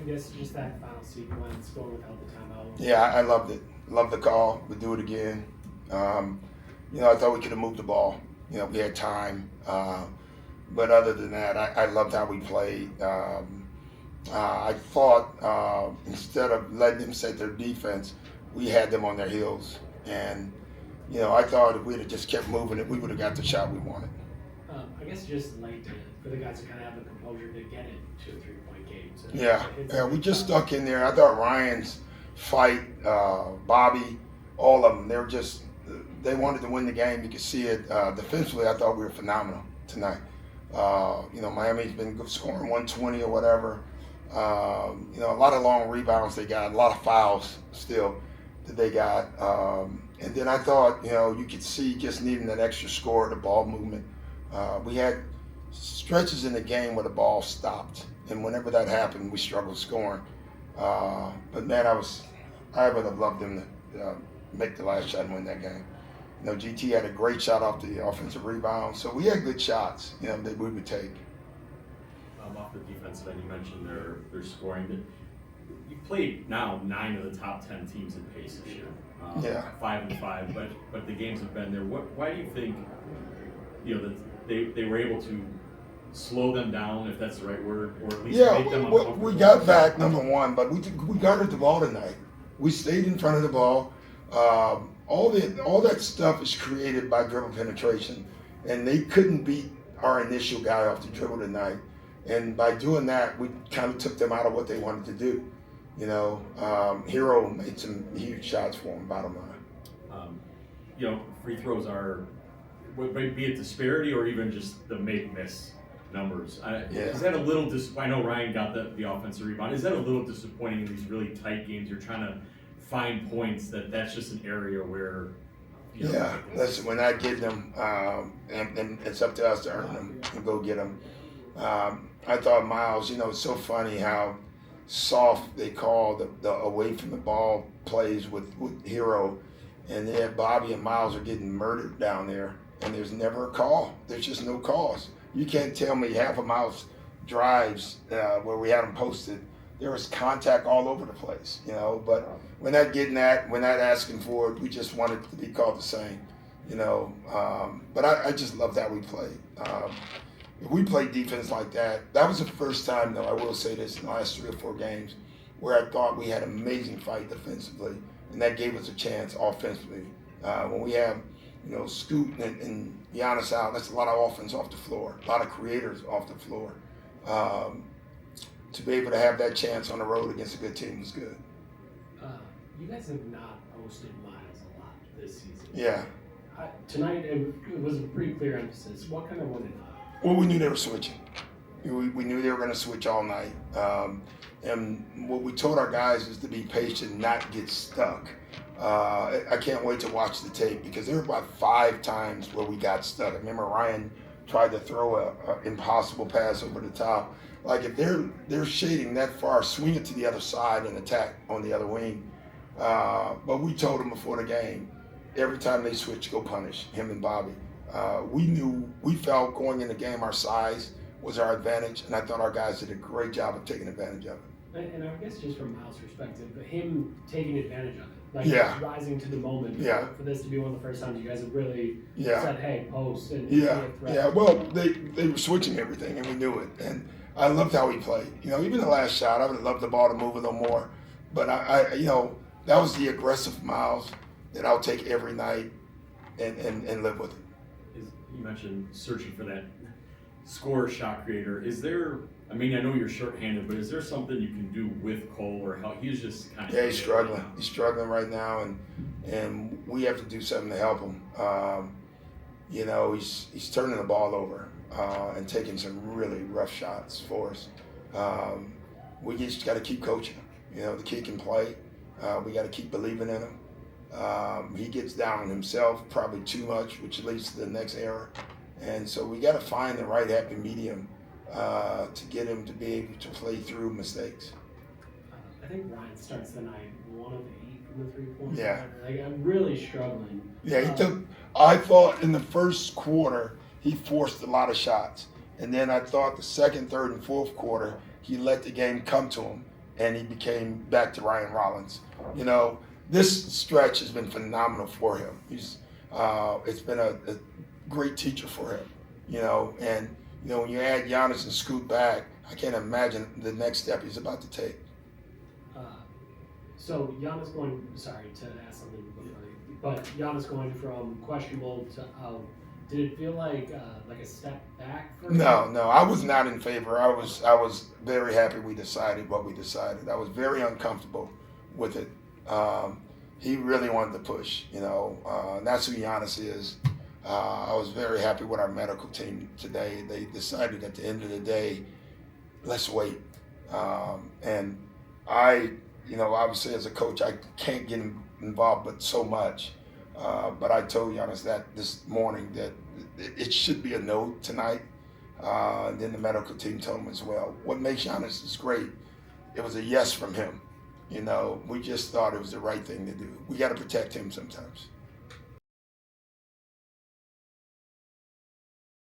guess just that final sequence, going without the timeout. Yeah, I loved it. Loved the call. We'd do it again. I thought we could have moved the ball. We had time. But other than that, I loved how we played. I thought instead of letting them set their defense, we had them on their heels. And, I thought if we'd have just kept moving it, we would have got the shot we wanted. I guess just late for the guys to kind of have the composure to get it to a 3-point game. So yeah, we just stuck in there. I thought Ryan's fight, Bobby, all of them, they wanted to win the game. You could see it. Defensively, I thought we were phenomenal tonight. Miami's been scoring 120 or whatever. A lot of long rebounds they got, a lot of fouls still that they got. And then I thought, you could see just needing that extra score, the ball movement. We had stretches in the game where the ball stopped, and whenever that happened, we struggled scoring. But man, I would have loved them to make the last shot and win that game. GT had a great shot off the offensive rebound, so we had good shots, that we would take. Off the defensive end, you mentioned their scoring. You played now 9 of the top 10 teams in pace this year. 5-5, but the games have been there. Why do you think that they were able to slow them down, if that's the right word, or at least make them uncomfortable? We got back, number one, but we guarded the ball tonight. We stayed in front of the ball. All that stuff is created by dribble penetration, and they couldn't beat our initial guy off the dribble tonight. And by doing that, we kind of took them out of what they wanted to do. Hero made some huge shots for him, bottom line. Free throws are, be it disparity or even just the make-miss numbers. Is that a little I know Ryan got the offensive rebound. Is that a little disappointing in these really tight games? You're trying to find points that's just an area where listen, we're not getting them, and it's up to us to earn them and go get them. I thought Miles, it's so funny how soft they call the away from the ball plays with Hero, and then Bobby and Miles are getting murdered down there, and there's never a call. There's just no calls. You can't tell me half of Miles drives where we had them posted. There was contact all over the place, but we're not getting that. We're not asking for it. We just want it to be called the same, But I just loved how we played. If we played defense like that, that was the first time, though, I will say this, in the last 3 or 4 games, where I thought we had an amazing fight defensively, and that gave us a chance offensively. When we have, Scoot and Giannis out, that's a lot of offense off the floor, a lot of creators off the floor. To be able to have that chance on the road against a good team was good. You guys have not hosted Miles a lot this season. Yeah. Tonight, it was a pretty clear emphasis. What kind of won it? Well, we knew they were switching. We knew they were going to switch all night. And what we told our guys is to be patient, not get stuck. I can't wait to watch the tape because there were about 5 times where we got stuck. I remember Ryan tried to throw a impossible pass over the top. Like if they're shading that far, swing it to the other side and attack on the other wing. But we told them before the game, every time they switch, go punish him and Bobby. We felt going in the game our size was our advantage, and I thought our guys did a great job of taking advantage of it. And I guess just from Miles' perspective, him taking advantage of it, rising to the moment. For this to be one of the first times you guys have really said, "Hey, post." And Well, they were switching everything, and we knew it. And I loved how he played. Even the last shot, I would have loved the ball to move a little more, but I that was the aggressive Miles that I'll take every night and live with it. You mentioned searching for that scorer, shot creator. Is there, I know you're shorthanded, but is there something you can do with Cole or how he's just kind of... Yeah, he's struggling. Right, he's struggling right now, and we have to do something to help him. He's turning the ball over and taking some really rough shots for us. We just got to keep coaching him. The kid can play. We got to keep believing in him. He gets down on himself probably too much, which leads to the next error. And so we got to find the right happy medium to get him to be able to play through mistakes. I think Ryan starts the night 1 of 8 from the 3-point. Yeah. I'm really struggling. Yeah, I thought in the first quarter he forced a lot of shots. And then I thought the second, third, and fourth quarter he let the game come to him. and he became back to Ryan Rollins. You know, this stretch has been phenomenal for him. It's been a great teacher for him. You know, and you know when you add Giannis and Scoot back, I can't imagine the next step he's about to take. So Giannis going. Sorry to ask something before, but Giannis going from questionable to out. Did it feel like a step back for him? No, I was not in favor. I was very happy we decided what we decided. I was very uncomfortable with it. He really wanted to push, you know. And that's who Giannis is. I was very happy with our medical team today. They decided at the end of the day, let's wait. And I, you know, obviously as a coach, I can't get involved but so much. But I told Giannis that this morning that it should be a no tonight. And then the medical team told him as well. What makes Giannis is great. It was a yes from him. You know, we just thought it was the right thing to do. We got to protect him sometimes.